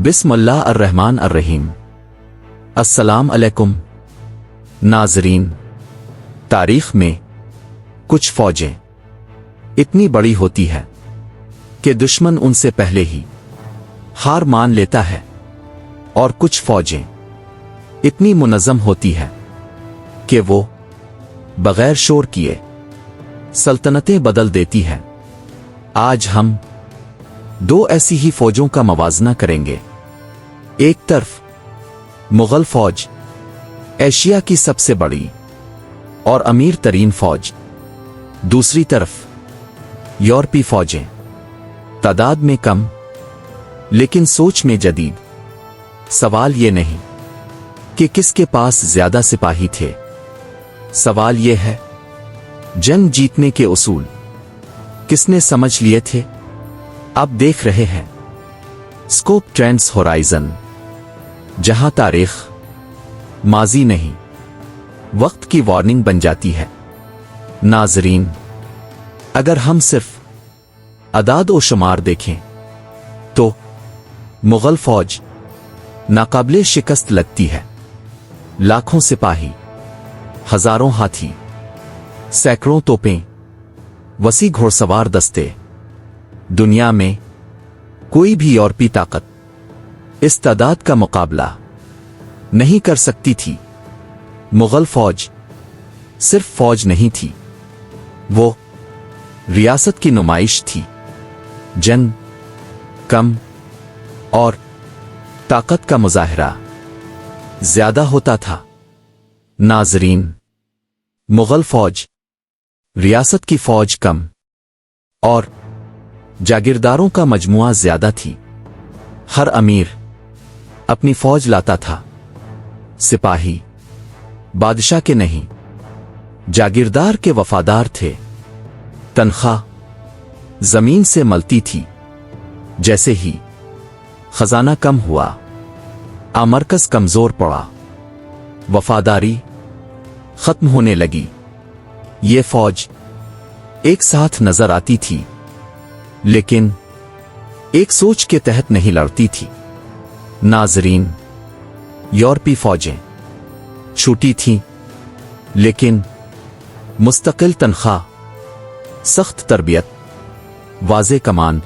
बिस्मिल्लाह अर्रहमान अर्रहीम। अस्सलाम अलैकुम नाजरीन। तारीख में कुछ फौजें इतनी बड़ी होती है कि दुश्मन उनसे पहले ही हार मान लेता है, और कुछ फौजें इतनी मुनज़्ज़म होती है कि वो बगैर शोर किए सल्तनतें बदल देती है। आज हम दो ऐसी ही फौजों का मवाजना करेंगे। एक तरफ मुगल फौज, एशिया की सबसे बड़ी और अमीर तरीन फौज, दूसरी तरफ यूरोपीय फौजें, तादाद में कम लेकिन सोच में जदीद। सवाल ये नहीं कि किसके पास ज्यादा सिपाही थे, सवाल ये है जंग जीतने के उसूल किसने समझ लिए थे। अब देख रहे हैं स्कोप ट्रेंड्स होराइजन, जहां तारीख माजी नहीं वक्त की वार्निंग बन जाती है। नाजरीन, अगर हम सिर्फ अदाद व शुमार देखें तो मुगल फौज नाकाबिले शिकस्त लगती है। लाखों सिपाही, हजारों हाथी, सैकड़ों तोपें, वसी घोड़सवार दस्ते, दुनिया में कोई भी यूरोपीय ताकत इस तादाद का मुकाबला नहीं कर सकती थी। मुगल फौज सिर्फ फौज नहीं थी, वो रियासत की नुमाइश थी। जंग कम और ताकत का मुजाहिरा ज्यादा होता था। नाजरीन, मुगल फौज रियासत की फौज कम और जागीरदारों का मजमुआ ज्यादा थी। हर अमीर अपनी फौज लाता था। सिपाही बादशाह के नहीं, जागीरदार के वफादार थे। तनख्वाह जमीन से मलती थी। जैसे ही खजाना कम हुआ, आमरकज कमजोर पड़ा, वफादारी खत्म होने लगी। ये फौज एक साथ नजर आती थी, लेकिन एक सोच के तहत नहीं लड़ती थी। नाजरीन, यूरोपीय फौजें छोटी थीं, लेकिन मुस्तकिल तनख्वाह, सख्त तरबियत, वाज़े कमांड,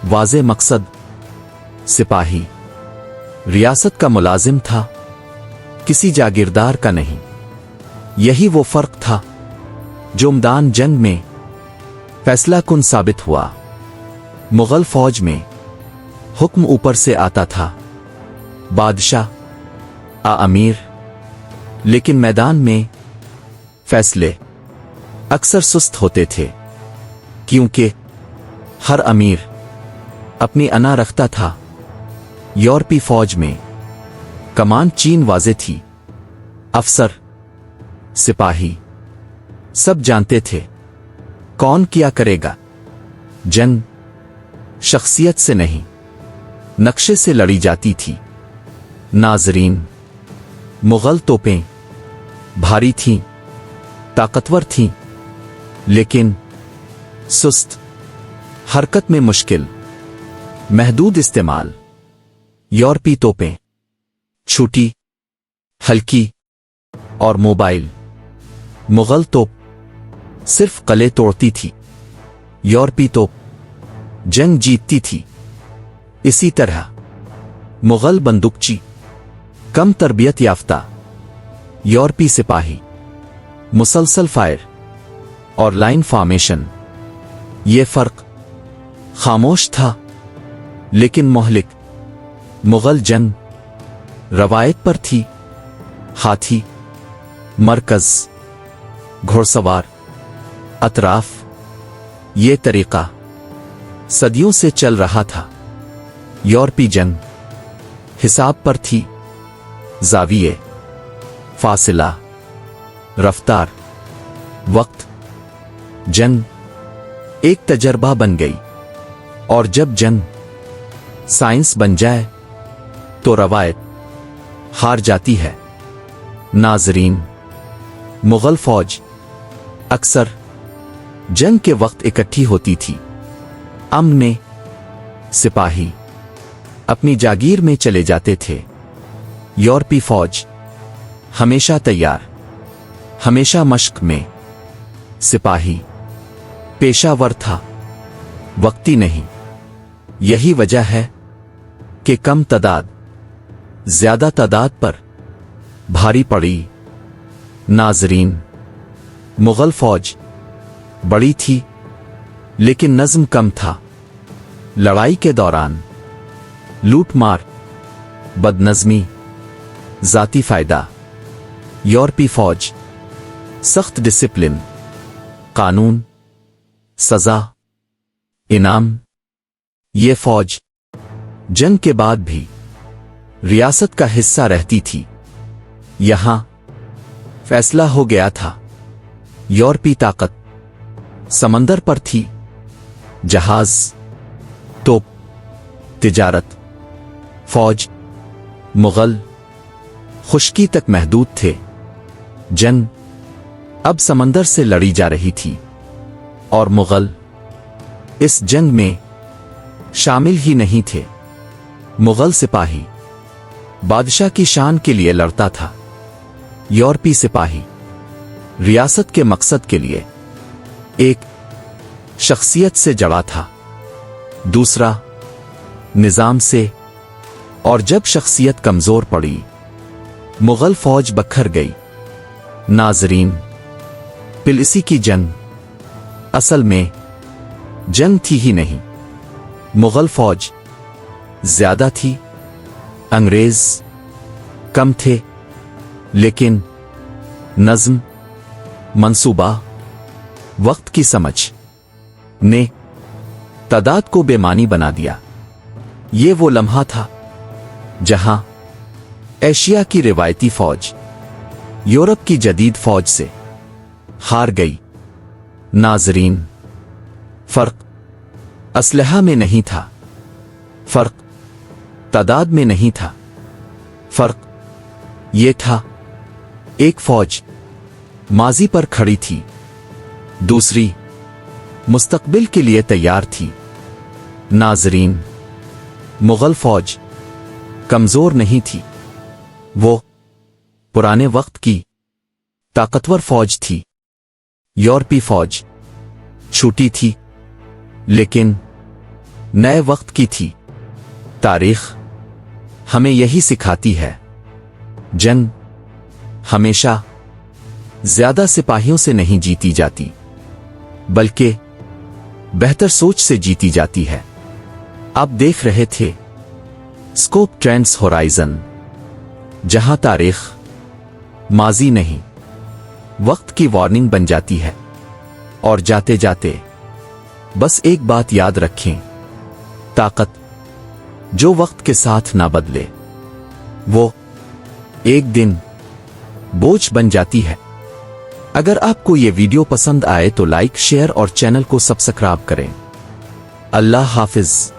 वाज़े मकसद। सिपाही रियासत का मुलाजिम था, किसी जागीरदार का नहीं। यही वो फर्क था जो मैदान जंग में फैसला कुन साबित हुआ। मुगल फौज में हुक्म ऊपर से आता था, बादशाह अमीर, लेकिन मैदान में फैसले अक्सर सुस्त होते थे, क्योंकि हर अमीर अपनी अना रखता था। यूरोपीय फौज में कमान चीन वाज़े थी। अफसर, सिपाही सब जानते थे कौन क्या करेगा। जंग शख्सियत से नहीं, नक्शे से लड़ी जाती थी। नाजरीन, मुगल तोपें भारी थीं, ताकतवर थीं, लेकिन सुस्त, हरकत में मुश्किल, महदूद इस्तेमाल। यूरोपीय तोपें छोटी, हल्की और मोबाइल। मुगल तोप सिर्फ कले तोड़ती थी, यूरोपीय तोप जंग जीतती थी। इसी तरह मुगल बंदूकची कम तरबियत याफ्ता, यूरोपीय सिपाही मुसलसल फायर और लाइन फॉर्मेशन। ये फर्क खामोश था लेकिन मोहलिक। मुगल जंग रवायत पर थी। हाथी, मरकज, घोड़सवार, अतराफ, ये तरीका सदियों से चल रहा था। यूरोपीय जंग हिसाब पर थी। जाविये, फासिला, रफ्तार, वक्त। जंग एक तजर्बा बन गई, और जब जंग साइंस बन जाए तो रवायत हार जाती है। नाजरीन, मुगल फौज अक्सर जंग के वक्त इकट्ठी होती थी। अमन में सिपाही अपनी जागीर में चले जाते थे। यूरोपी फौज हमेशा तैयार, हमेशा मश्क में। सिपाही पेशावर था, वक्ती नहीं। यही वजह है कि कम तादाद ज्यादा तादाद पर भारी पड़ी। नाजरीन, मुगल फौज बड़ी थी लेकिन नज्म कम था। लड़ाई के दौरान लूटमार, बदनज़मी, जाती फायदा। यूरोपी फौज सख्त डिसिप्लिन, कानून, सजा, इनाम। ये फौज जंग के बाद भी रियासत का हिस्सा रहती थी। यहां फैसला हो गया था, यूरोपी ताकत समंदर पर थी। जहाज, तोप, तिजारत। फौज मुगल खुश्की तक महदूद थे। जंग अब समंदर से लड़ी जा रही थी और मुगल इस जंग में शामिल ही नहीं थे। मुगल सिपाही बादशाह की शान के लिए लड़ता था। यूरोपी सिपाही रियासत के मकसद के लिए। एक शख्सियत से जड़ा था, दूसरा निजाम से। और जब शख्सियत कमजोर पड़ी, मुगल फौज बखर गई। नाजरीन, पिलिसी की जंग असल में जंग थी ही नहीं। मुगल फौज ज्यादा थी, अंग्रेज कम थे, लेकिन नज्म, मंसूबा, वक्त की समझ ने तादाद को बेमानी बना दिया। ये वो लम्हा था जहां एशिया की रिवायती फौज यूरोप की जदीद फौज से हार गई। नाजरीन, फर्क असलहा में नहीं था, फर्क तादाद में नहीं था, फर्क ये था एक फौज माजी पर खड़ी थी, दूसरी मुस्तकबिल के लिए तैयार थी। नाजरीन, मुगल फौज कमजोर नहीं थी, वो पुराने वक्त की ताकतवर फौज थी। यूरोपी फौज छोटी थी लेकिन नए वक्त की थी। तारीख हमें यही सिखाती है, जंग हमेशा ज्यादा सिपाहियों से नहीं जीती जाती, बल्कि बेहतर सोच से जीती जाती है। आप देख रहे थे स्कोप ट्रेंड्स होराइजन, जहां तारीख माजी नहीं, वक्त की वार्निंग बन जाती है। और जाते जाते बस एक बात याद रखें, ताकत जो वक्त के साथ ना बदले, वो एक दिन बोझ बन जाती है। अगर आपको ये वीडियो पसंद आए तो लाइक, शेयर और चैनल को सब्सक्राइब करें। अल्लाह हाफिज।